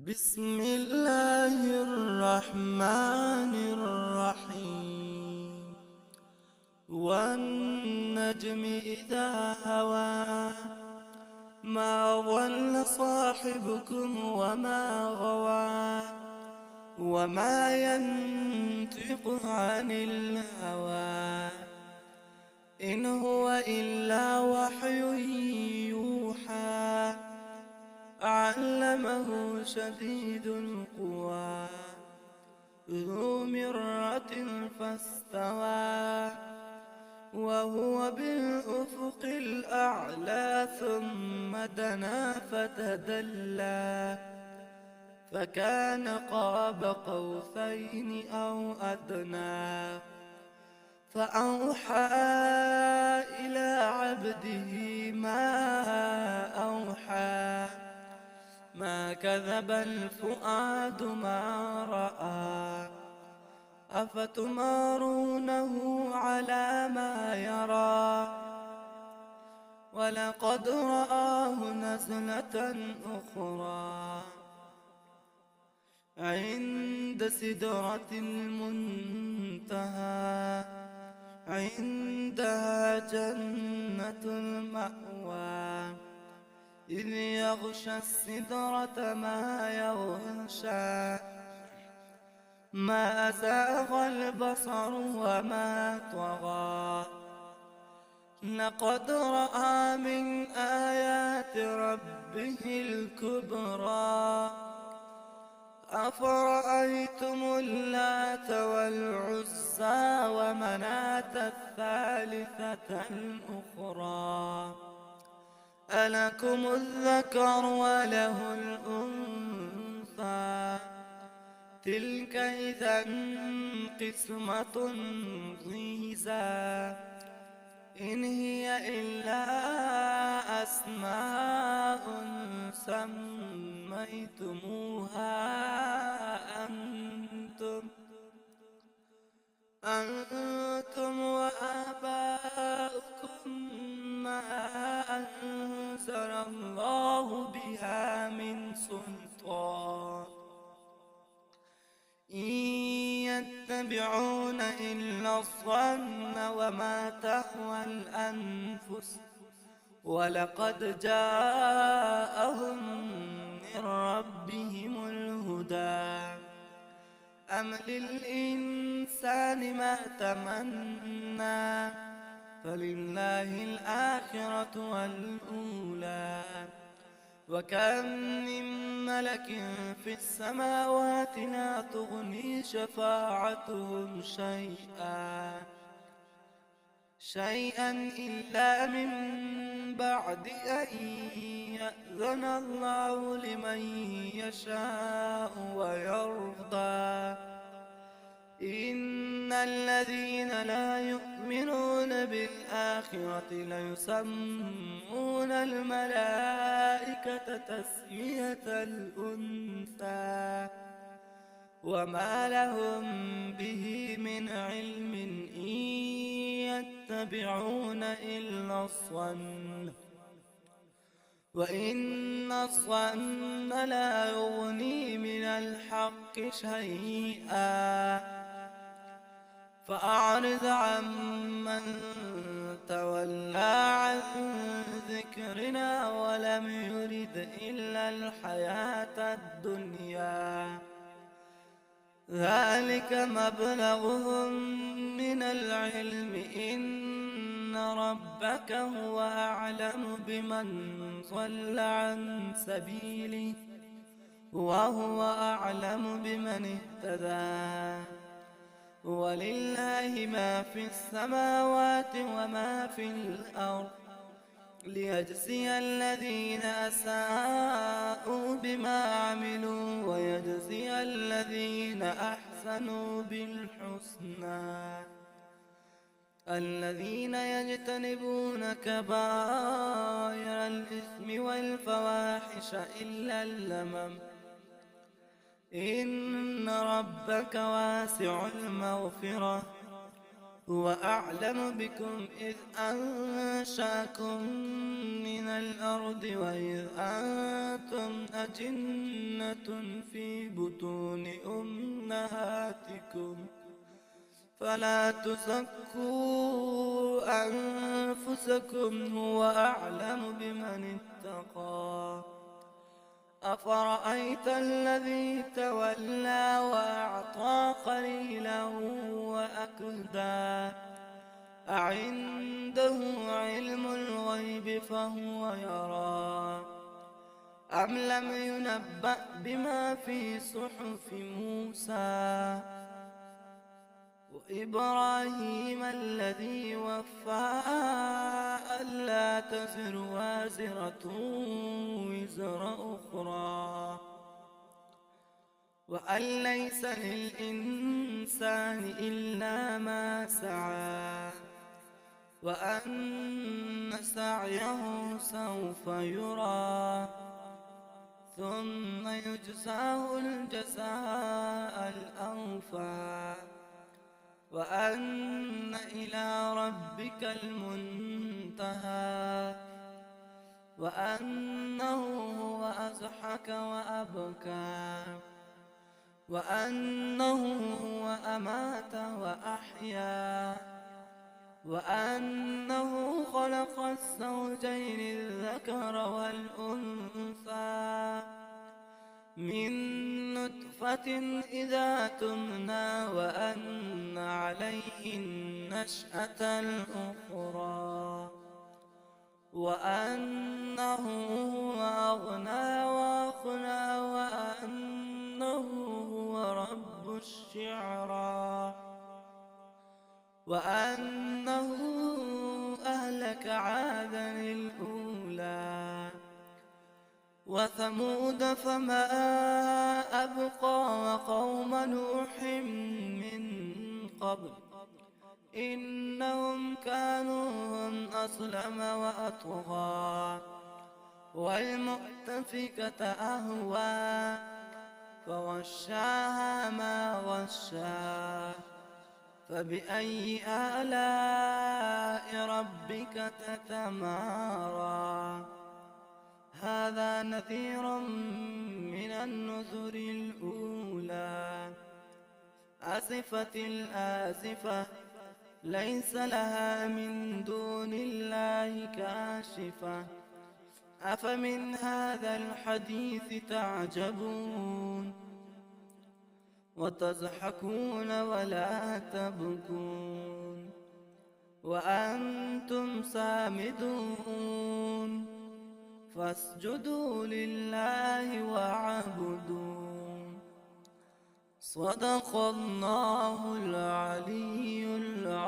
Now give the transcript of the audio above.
بسم الله الرحمن الرحيم. والنجم إذا هوى ما ضل صاحبكم وما غوى وما ينطق عن الهوى إن هو إلا وحي يوحى علمه شديد القوى ذو مرة فاستوى وهو بالأفق الأعلى ثم دنا فتدلى فكان قاب قوسين أو أدنى فأوحى إلى عبده ما أوحى ما كذب الفؤاد ما رأى أفتمارونه على ما يرى ولقد رآه نزلة أخرى عند سدرة المنتهى عندها جنة المأوى إذ يغشى السدرة ما يغشى ما أزاغ البصر وما طغى لقد رأى من آيات ربه الكبرى أفرأيتم اللات والعزى ومناة الثالثة الأخرى ألكم الذكر وله الأنثى تلك إذا قسمة ضيزى إن هي إلا أسماء سميتموها أنتم وآباؤكم ما أنزل الله بها من سلطان إن يتبعون إلا الظن وما تهوى الأنفس ولقد جاءهم من ربهم الهدى أم للإنسان ما تمنى فلله الآخرة والأولى وكم من ملك في السماوات لا تغني شفاعتهم شيئا إلا من بعد أن يأذن الله لمن يشاء ويرضى إن الذين لا يؤمنون بالآخرة ليسمون الملائكة تسمية الأنثى وما لهم به من علم إن يتبعون إلا الظن وإن الظن لا يغني من الحق شيئا فأعرض عمن تولى عن ذكرنا ولم يرد إلا الحياة الدنيا ذلك مبلغهم من العلم إن ربك هو أعلم بمن ضل عن سبيله وهو أعلم بمن اهتدى ولله ما في السماوات وما في الأرض ليجزي الذين أساءوا بما عملوا ويجزي الذين أحسنوا بالحسنى الذين يجتنبون كبائر الإثم والفواحش إلا اللمم إن ربك واسع المغفرة هو أعلم بكم إذ أنشأكم من الأرض وإذ أنتم أجنة في بطون أمهاتكم فلا تزكوا أنفسكم هو أعلم بمن اتقى. أفرأيت الذي تولى وأعطى قليلا وأكدى أعنده علم الغيب فهو يرى أم لم ينبأ بما في صحف موسى وإبراهيم الذي وفى ألا تزر وازرة وزر أخرى وأن ليس للإنسان إلا ما سعى وأن سعيه سوف يرى ثم يجزاه الجزاء الأوفى وأن إلى ربك المنتهى وأنه هو أضحك وأبكى وأنه هو أمات وأحيا وأنه خلق الزوجين الذكر والأنثى من نطفة إذا تمنى وأن عليه النشأة الأخرى وأنه هو أغنى وأقنى وأنه هو رب الشعرى وأنه أهلك عادا الأولى وثمود فما أبقى وقوم نوح من قبل إنهم كانوا هم أظلم وأطغى والمؤتفكة أهوى فغشاها ما غشا فبأي آلاء ربك تتمارى هذا نذير من النذر الأولى أزفت الآزفة ليس لها من دون الله كاشفة أفمن هذا الحديث تعجبون وتضحكون ولا تبكون وأنتم سامدون فاسجدوا لله واعبدوا صدق الله العلي العظيم.